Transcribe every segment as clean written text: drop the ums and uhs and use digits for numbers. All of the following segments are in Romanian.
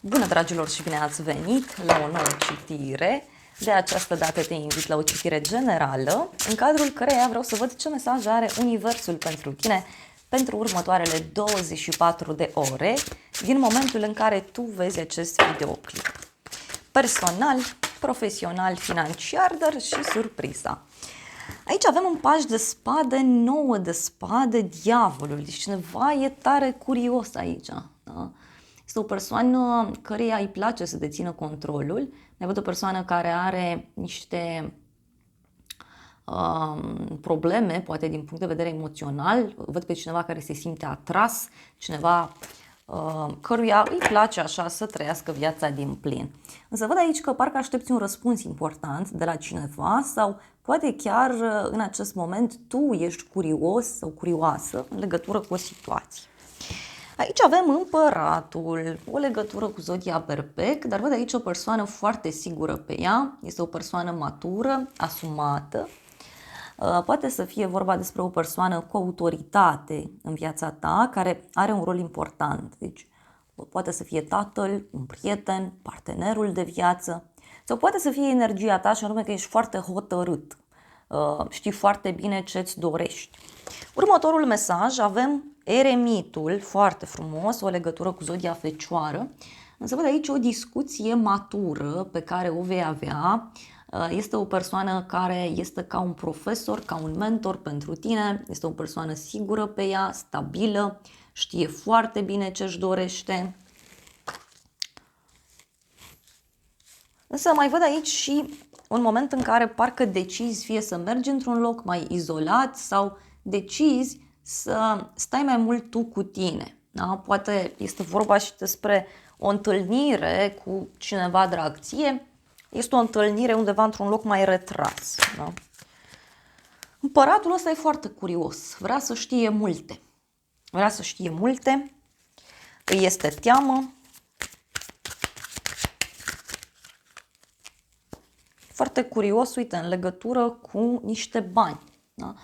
Bună, dragilor, și bine ați venit la o nouă citire. De această dată te invit la o citire generală, în cadrul căreia vreau să văd ce mesaj are Universul pentru tine pentru următoarele 24 de ore, din momentul în care tu vezi acest videoclip. Personal, profesional, financiar, dar și surpriza. Aici avem un paș de spade, 9 de spade, diavolul. Deci cineva e tare curios aici. Da? Este o persoană căreia îi place să dețină controlul. Mai văd o persoană care are niște probleme, poate din punct de vedere emoțional. Văd pe cineva care se simte atras, cineva căruia îi place așa să trăiască viața din plin. Însă văd aici că parcă aștepți un răspuns important de la cineva sau poate chiar în acest moment tu ești curios sau curioasă în legătură cu o situație. Aici avem împăratul, o legătură cu zodia Berbec, dar văd aici o persoană foarte sigură pe ea, este o persoană matură, asumată. Poate să fie vorba despre o persoană cu autoritate în viața ta, care are un rol important. Deci poate să fie tatăl, un prieten, partenerul de viață, sau poate să fie energia ta și anume că ești foarte hotărât, știi foarte bine ce îți dorești. Următorul mesaj avem eremitul, foarte frumos, o legătură cu zodia Fecioară. Însă văd aici o discuție matură pe care o vei avea. Este o persoană care este ca un profesor, ca un mentor pentru tine, este o persoană sigură pe ea, stabilă, știe foarte bine ce își dorește. Însă mai văd aici și un moment în care parcă decizi fie să mergi într-un loc mai izolat sau decizi să stai mai mult tu cu tine. Da? Poate este vorba și despre o întâlnire cu cineva drag ție. Este o întâlnire undeva într-un loc mai retras. Da? Împăratul ăsta e foarte curios. Vrea să știe multe. Vrea să știe multe. Îi este teamă. Foarte curios, uite, în legătură cu niște bani. Da?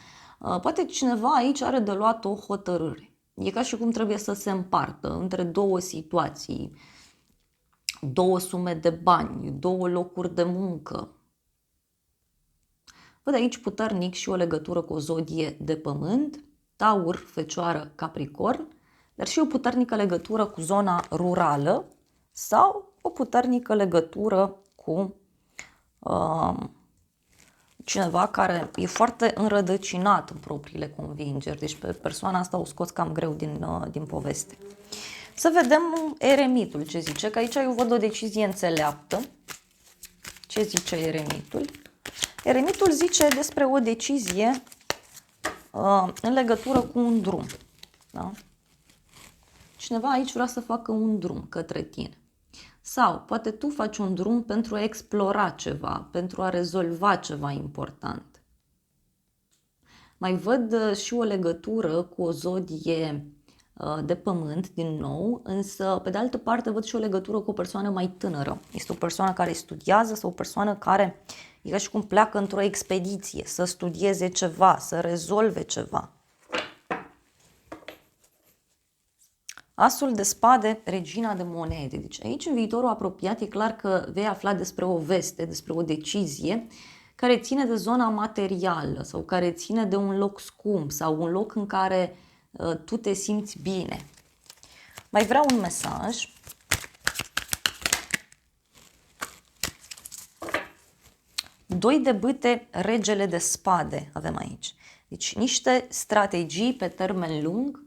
Poate cineva aici are de luat o hotărâre. E ca și cum trebuie să se împartă între două situații, două sume de bani, două locuri de muncă. Văd aici puternic și o legătură cu o zodie de pământ, Taur, Fecioară, Capricorn, dar și o puternică legătură cu zona rurală sau o puternică legătură cu cineva care e foarte înrădăcinat în propriile convingeri. Deci pe persoana asta o scoți cam greu din poveste. Să vedem eremitul ce zice, că aici eu văd o decizie înțeleaptă. Ce zice eremitul? Eremitul zice despre o decizie în legătură cu un drum. Da? Cineva aici vrea să facă un drum către tine. Sau poate tu faci un drum pentru a explora ceva, pentru a rezolva ceva important. Mai văd și o legătură cu o zodie de pământ, din nou, însă pe de altă parte văd și o legătură cu o persoană mai tânără. Este o persoană care studiază sau o persoană care e ca și cum pleacă într-o expediție, să studieze ceva, să rezolve ceva. Asul de spade, regina de monede. Deci aici, în viitorul apropiat, e clar că vei afla despre o veste, despre o decizie care ține de zona materială sau care ține de un loc scump sau un loc în care tu te simți bine. Mai vreau un mesaj. Doi de bâte, regele de spade avem aici. Deci niște strategii pe termen lung,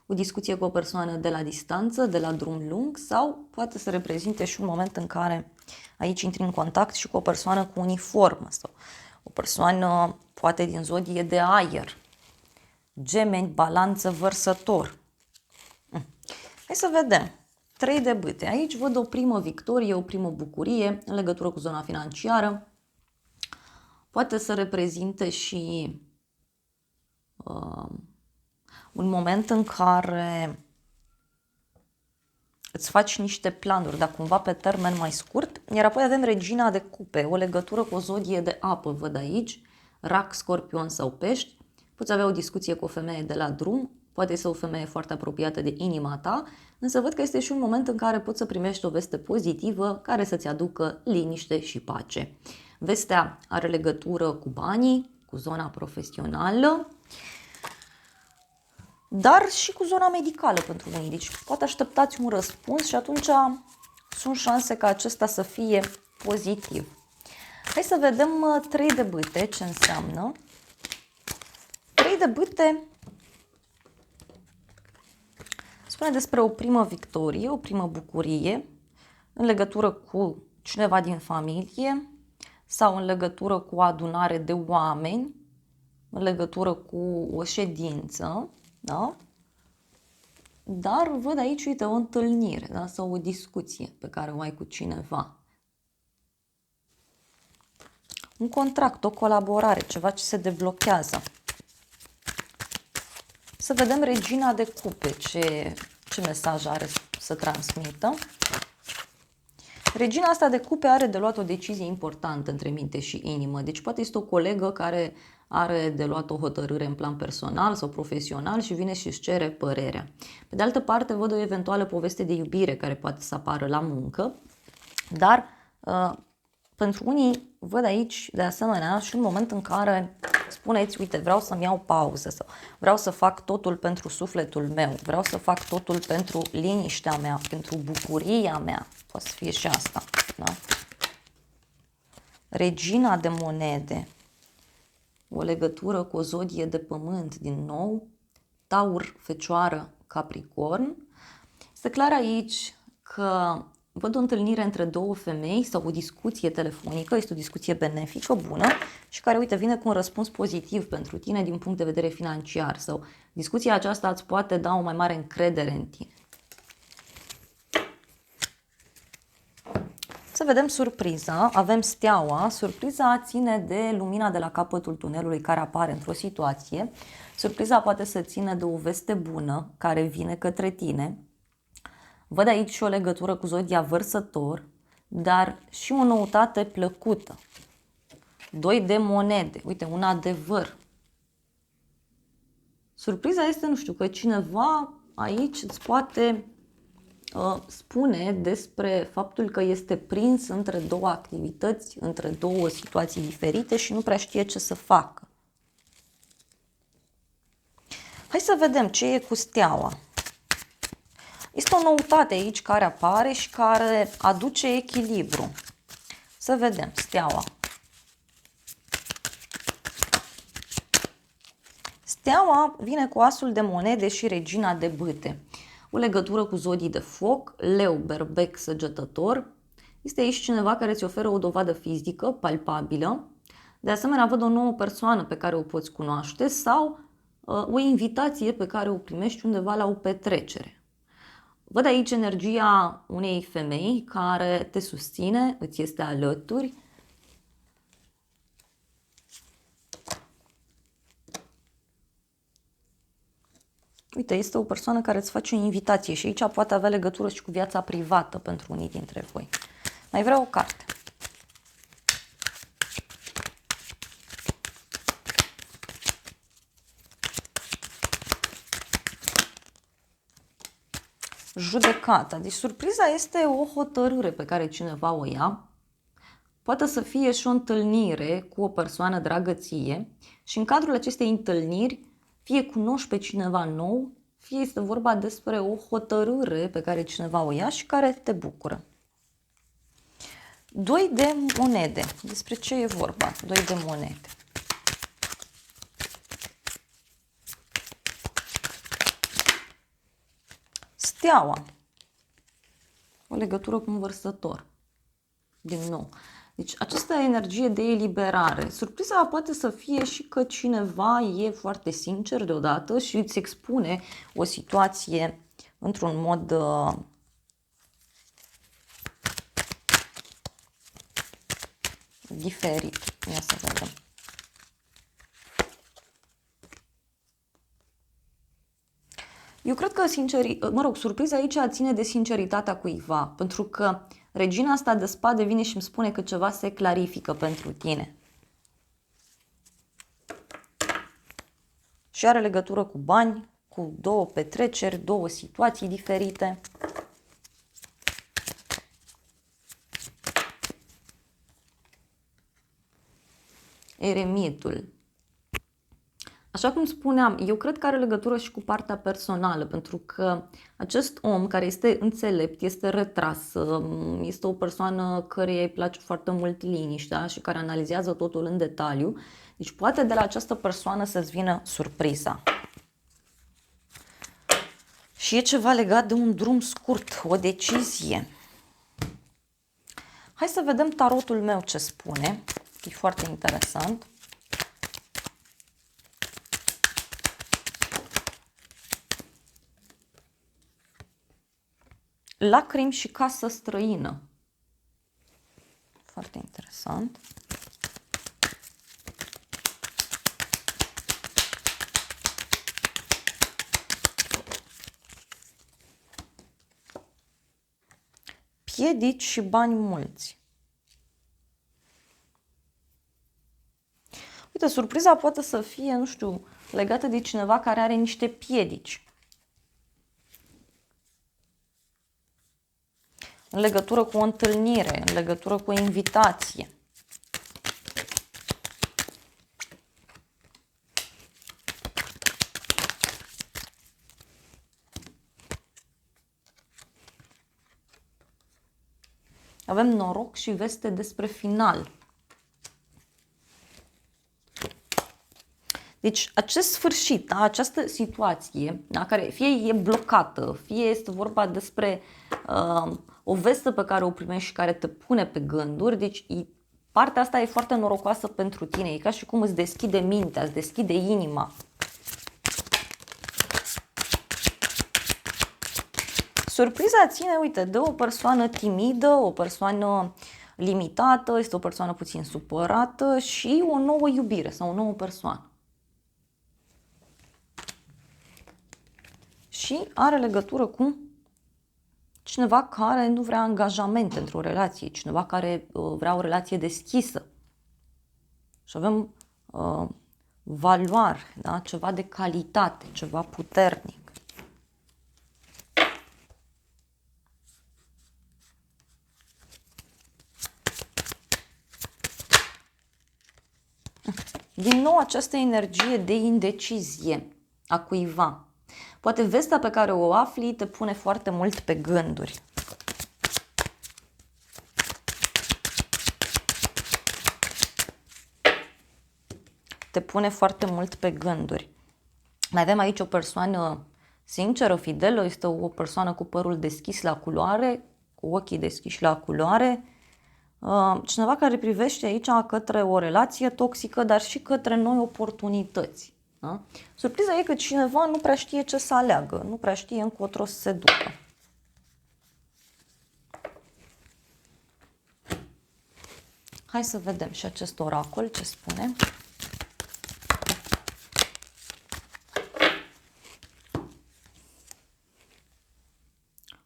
o discuție cu o persoană de la distanță, de la drum lung, sau poate să reprezinte și un moment în care aici intri în contact și cu o persoană cu uniformă sau o persoană poate din zodie de aer, Gemeni, Balanță, Vărsător. Hai să vedem. 3 de bâte. Aici văd o primă victorie, o primă bucurie în legătură cu zona financiară. Poate să reprezinte și un moment în care îți faci niște planuri, dar cumva pe termen mai scurt. Iar apoi avem regina de cupe, o legătură cu o zodie de apă, văd aici, rac, scorpion sau pești. Poți avea o discuție cu o femeie de la drum, poate să o femeie foarte apropiată de inima ta, însă văd că este și un moment în care poți să primești o veste pozitivă care să-ți aducă liniște și pace. Vestea are legătură cu banii, cu zona profesională, dar și cu zona medicală pentru unii. Deci poate așteptați un răspuns și atunci sunt șanse ca acesta să fie pozitiv. Hai să vedem 3 de bâte ce înseamnă. 3 de bâte spune despre o primă victorie, o primă bucurie în legătură cu cineva din familie sau în legătură cu o adunare de oameni, în legătură cu o ședință, da? Dar văd aici, uite, o întâlnire, da? Sau o discuție pe care o ai cu cineva. Un contract, o colaborare, ceva ce se deblochează. Să vedem regina de cupe, ce mesaj are să transmită. Regina asta de cupe are de luat o decizie importantă între minte și inimă. Deci poate este o colegă care are de luat o hotărâre în plan personal sau profesional și vine și își cere părerea. Pe de altă parte, văd o eventuală poveste de iubire care poate să apară la muncă, dar pentru unii văd aici, de asemenea, și un moment în care spuneți, uite, vreau să-mi iau pauză sau vreau să fac totul pentru sufletul meu, vreau să fac totul pentru liniștea mea, pentru bucuria mea. Poate să fie și asta, da? Regina de monede, o legătură cu o zodie de pământ din nou, Taur, Fecioară, Capricorn. Este clar aici că văd o întâlnire între două femei sau o discuție telefonică, este o discuție benefică, bună și care, uite, vine cu un răspuns pozitiv pentru tine din punct de vedere financiar sau discuția aceasta îți poate da o mai mare încredere în tine. Să vedem surpriza. Avem steaua. Surpriza ține de lumina de la capătul tunelului care apare într-o situație. Surpriza poate să țină de o veste bună care vine către tine. Văd aici și o legătură cu zodia Vărsător, dar și o noutate plăcută. 2 de monede. Uite, un adevăr. Surpriza este, nu știu, că cineva aici îți poate spune despre faptul că este prins între două activități, între două situații diferite și nu prea știe ce să facă. Hai să vedem ce e cu steaua. Este o noutate aici care apare și care aduce echilibru. Să vedem, steaua. Steaua vine cu asul de monede și regina de bâte. O legătură cu zodii de foc, leu, berbec, săgetător. Este aici cineva care îți oferă o dovadă fizică, palpabilă. De asemenea, văd o nouă persoană pe care o poți cunoaște sau o invitație pe care o primești undeva la o petrecere. Văd aici energia unei femei care te susține, îți este alături. Uite, este o persoană care îți face o invitație și aici poate avea legătură și cu viața privată pentru unii dintre voi. Mai vreau o carte. Judecata. Deci surpriza este o hotărâre pe care cineva o ia. Poate să fie și o întâlnire cu o persoană dragă ție și în cadrul acestei întâlniri fie cunoști pe cineva nou, fie este vorba despre o hotărâre pe care cineva o ia și care te bucură. 2 de monede. Despre ce e vorba? 2 de monede. Steaua. O legătură cu un vărsător. Din nou. Deci această energie de eliberare. Surpriza poate să fie și că cineva e foarte sincer deodată și îți expune o situație într-un mod diferit. Ia să vedem. Eu cred că, surpriza aici ține de sinceritatea cuiva, pentru că regina asta de spade vine și îmi spune că ceva se clarifică pentru tine. Și are legătură cu bani, cu două petreceri, două situații diferite. Eremitul. Așa cum spuneam, eu cred că are legătură și cu partea personală, pentru că acest om care este înțelept, este retras, este o persoană căreia îi place foarte mult liniștea și care analizează totul în detaliu, deci poate de la această persoană să-ți vină surpriza. Și e ceva legat de un drum scurt, o decizie. Hai să vedem tarotul meu ce spune, e foarte interesant. Lacrimi și casă străină. Foarte interesant. Piedici și bani mulți. Uite, surpriza poate să fie, nu știu, legată de cineva care are niște piedici. În legătură cu o întâlnire, în legătură cu o invitație. Avem noroc și veste despre final. Deci acest sfârșit, da, această situație, da, care fie e blocată, fie este vorba despre o veste pe care o primești și care te pune pe gânduri, deci partea asta e foarte norocoasă pentru tine, e ca și cum îți deschide mintea, îți deschide inima. Surpriza ține, uite, de o persoană timidă, o persoană limitată, este o persoană puțin supărată și o nouă iubire sau o nouă persoană. Și are legătură cu cineva care nu vrea angajament într-o relație, cineva care vrea o relație deschisă. Și avem valoare, da? Ceva de calitate, ceva puternic. Din nou această energie de indecizie a cuiva. Poate vestea pe care o afli te pune foarte mult pe gânduri. Te pune foarte mult pe gânduri. Mai avem aici o persoană sinceră, fidelă, este o persoană cu părul deschis la culoare, cu ochii deschiși la culoare. Cineva care privește aici către o relație toxică, dar și către noi oportunități. Da? Surpriza e că cineva nu prea știe ce să aleagă, nu prea știe încotro să se ducă. Hai să vedem și acest oracol ce spune.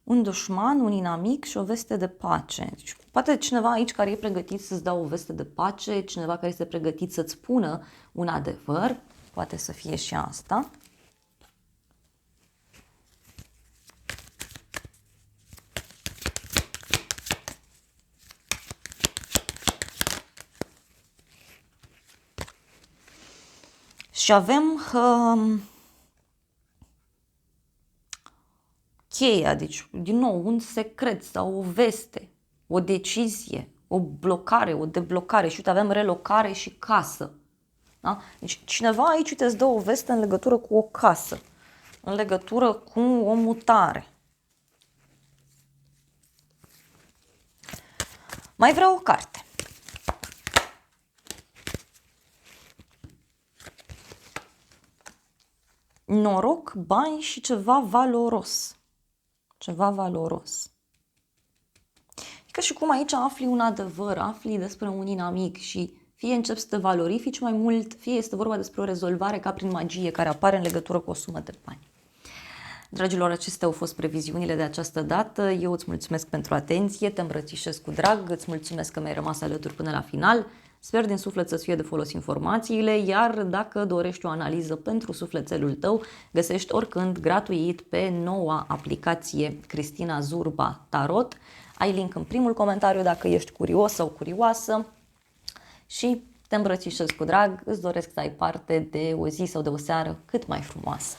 Un dușman, un inamic și o veste de pace. Deci, poate cineva aici care e pregătit să-ți dea o veste de pace, cineva care este pregătit să-ți spună un adevăr, poate să fie și asta. Și avem cheia, deci din nou un secret sau o veste, o decizie, o blocare, o deblocare și uite avem relocare și casă. Da? Deci cineva aici te dă o veste în legătură cu o casă, în legătură cu o mutare. Mai vreau o carte. Noroc, bani și ceva valoros. Ceva valoros. E ca și cum aici afli un adevăr, afli despre un inamic și fie începi să te valorifici mai mult, fie este vorba despre o rezolvare ca prin magie care apare în legătură cu o sumă de bani. Dragilor, acestea au fost previziunile de această dată. Eu îți mulțumesc pentru atenție, te îmbrățișez cu drag, îți mulțumesc că mi-ai rămas alături până la final. Sper din suflet să-ți fie de folos informațiile, iar dacă dorești o analiză pentru sufletelul tău, găsești oricând gratuit pe noua aplicație Cristina Zurba Tarot. Ai link în primul comentariu dacă ești curios sau curioasă și te îmbrățișez cu drag, îți doresc să ai parte de o zi sau de o seară cât mai frumoasă.